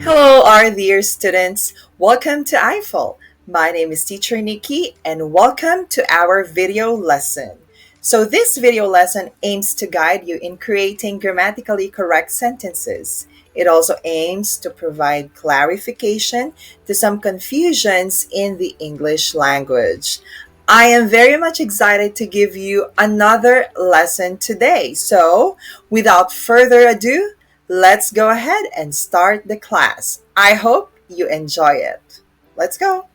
Hello, our dear students. Welcome to I-Fal. My name is Teacher Nikki, and welcome to our video lesson. So, this video lesson aims to guide you in creating grammatically correct sentences. It also aims to provide clarification to some confusions in the English language. I am very much excited to give you another lesson today. So, without further ado, let's go ahead and start the class. I hope you enjoy it. Let's go.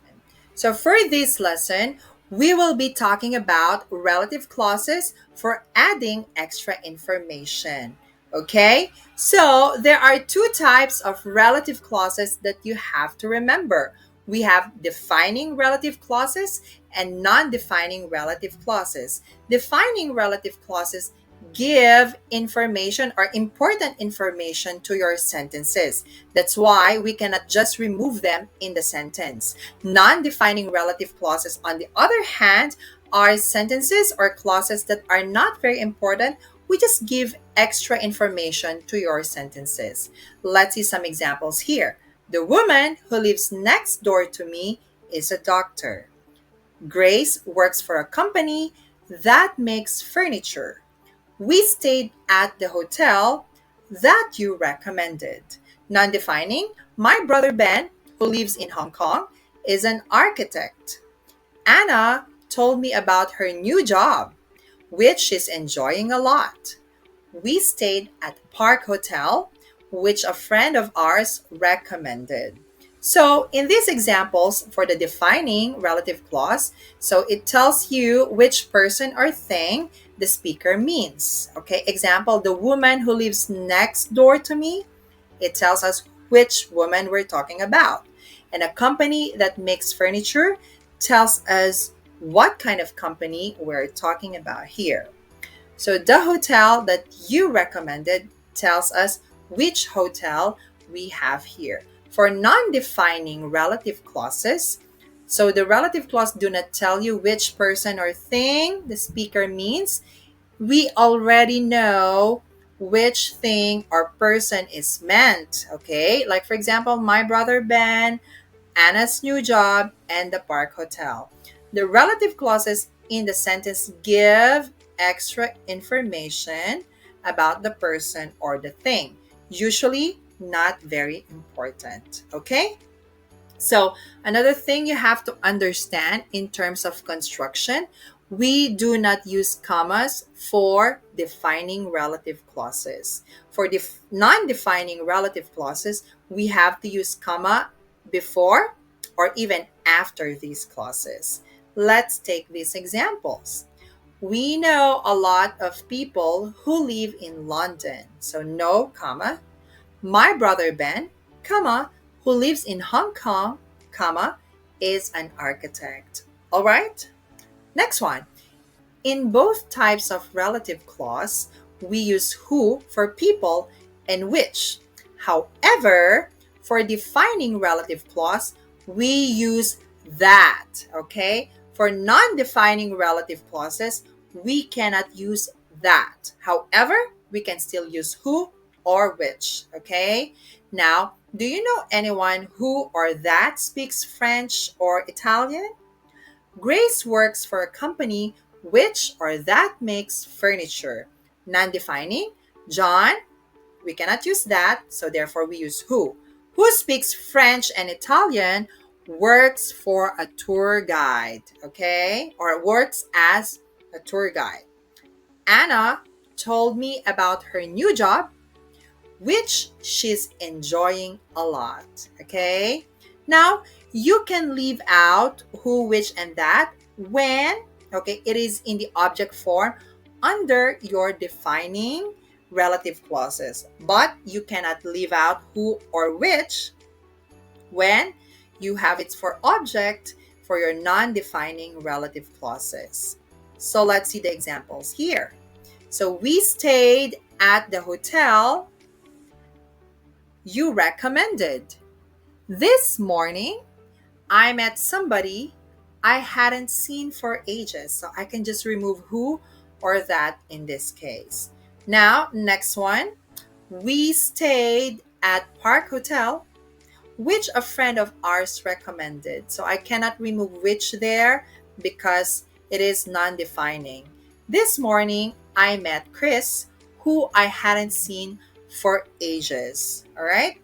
So, for this lesson, we will be talking about relative clauses for adding extra information. Okay, so there are two types of relative clauses that you have to remember. We have defining relative clauses and non defining relative clauses. Defining relative clauses give information or important information to your sentences. That's why we cannot just remove them in the sentence. Non-defining relative clauses, on the other hand, are sentences or clauses that are not very important. We just give extra information to your sentences. Let's see some examples here. The woman who lives next door to me is a doctor. Grace works for a company that makes furniture. We stayed at the hotel that you recommended. Non-defining, my brother Ben, who lives in Hong Kong, is an architect. Anna told me about her new job, which she's enjoying a lot. We stayed at the Park Hotel, which a friend of ours recommended. So, in these examples for the defining relative clause, so it tells you which person or thing the speaker means. Okay, example, the woman who lives next door to me, it tells us which woman we're talking about. And a company that makes furniture tells us what kind of company we're talking about here. So the hotel that you recommended tells us which hotel we have here. For non-defining relative clauses, so the relative clause do not tell you which person or thing the speaker means. We already know which thing or person is meant, okay? Like for example, my brother Ben, Anna's new job, and the Park Hotel. The relative clauses in the sentence give extra information about the person or the thing. Usually not very important, okay? So, another thing you have to understand in terms of construction, we do not use commas for defining relative clauses. For non-defining relative clauses, we have to use comma before or even after these clauses. Let's take these examples. We know a lot of people who live in London. So no comma. My brother Ben, comma, who lives in Hong Kong, comma, is an architect. All right? Next one. In both types of relative clause, we use who for people and which. However, for defining relative clause, we use that, okay? For non-defining relative clauses, we cannot use that. However, we can still use who or which, okay? Now, do you know anyone who or that speaks French or Italian? Grace works for a company which or that makes furniture. Non-defining, John, we cannot use that, so therefore we use who. Who speaks French and Italian works for a tour guide, okay? Or works as a tour guide. Anna told me about her new job, which she's enjoying a lot, okay? Now, you can leave out who, which, and that when, okay, it is in the object form under your defining relative clauses. But you cannot leave out who or which when you have it for object for your non-defining relative clauses. So let's see the examples here. So we stayed at the hotel you recommended. This morning, I met somebody I hadn't seen for ages. So I can just remove who or that in this case. Now, next one. We stayed at Park Hotel which a friend of ours recommended. So I cannot remove which there because it is non-defining. This morning, I met Chris, who I hadn't seen for ages. All right.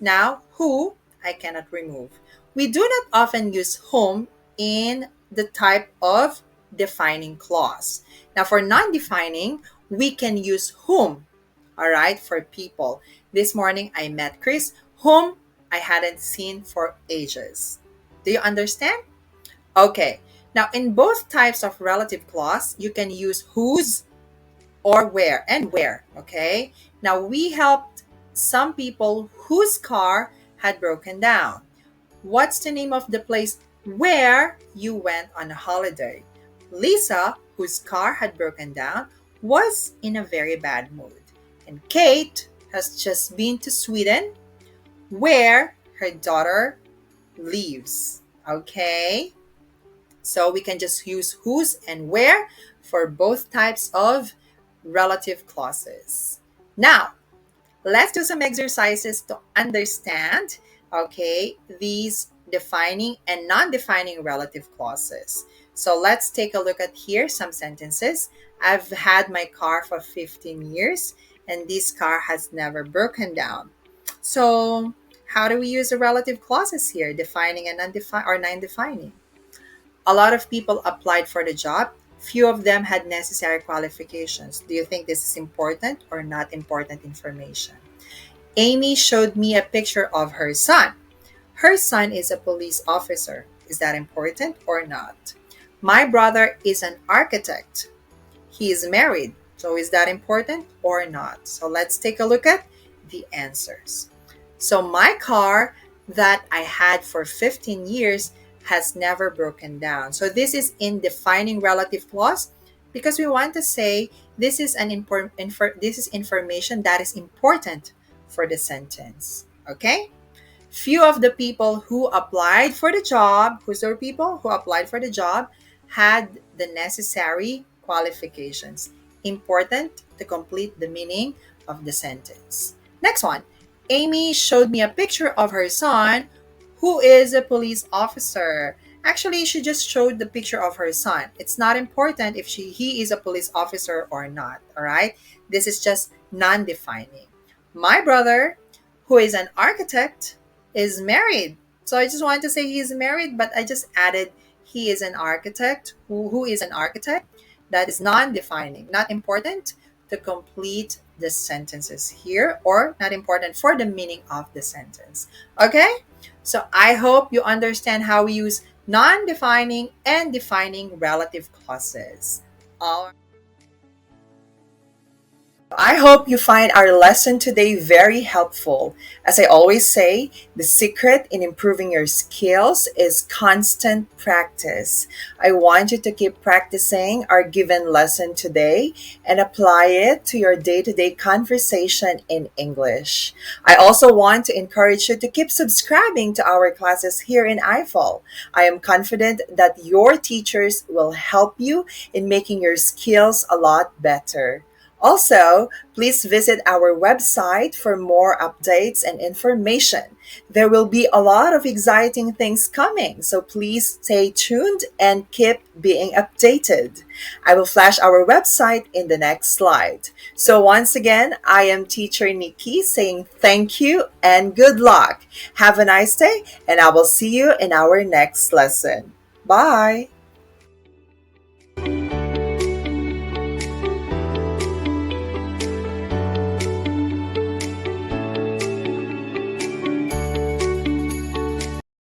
Now, who I cannot remove. We do not often use whom in the type of defining clause. Now, for non defining, we can use whom, all right, for people. This morning, I met Chris, whom I hadn't seen for ages. Do you understand? Okay. Now, in both types of relative clause, you can use whose or where and where. Okay. Now, we helped some people whose car had broken down. What's the name of the place where you went on a holiday? Lisa, whose car had broken down, was in a very bad mood. And Kate has just been to Sweden, where her daughter lives. Okay? So we can just use whose and where for both types of relative clauses. Now, let's do some exercises to understand, okay, these defining and non-defining relative clauses. So let's take a look at here some sentences. I've had my car for 15 years and this car has never broken down. So how do we use the relative clauses here, defining and non-defining? A lot of people applied for the job. Few of them had necessary qualifications. Do you think this is important or not important information? Amy showed me a picture of her son. Her son is a police officer. Is that important or not? My brother is an architect. He is married. So is that important or not? So let's take a look at the answers. So my car that I had for 15 years has never broken down. So this is in defining relative clause because we want to say this is this is information that is important for the sentence. Okay? Few of the people who applied for the job, who's the people who applied for the job, had the necessary qualifications. Important to complete the meaning of the sentence. Next one. Amy showed me a picture of her son who is a police officer. Actually, she just showed the picture of her son. It's not important if he is a police officer or not, all right? This is just non-defining. My brother, who is an architect, is married. So I just wanted to say he is married, but I just added he is an architect. Who is an architect? That is non-defining, not important to complete the sentences here or not important for the meaning of the sentence. Okay? So I hope you understand how we use non-defining and defining relative clauses. All I hope you find our lesson today very helpful. As I always say, the secret in improving your skills is constant practice. I want you to keep practicing our given lesson today and apply it to your day-to-day conversation in English. I also want to encourage you to keep subscribing to our classes here in I-Fal. I am confident that your teachers will help you in making your skills a lot better. Also, please visit our website for more updates and information. There will be a lot of exciting things coming, so please stay tuned and keep being updated. I will flash our website in the next slide. So once again, I am Teacher Nikki saying thank you and good luck. Have a nice day, and I will see you in our next lesson. Bye!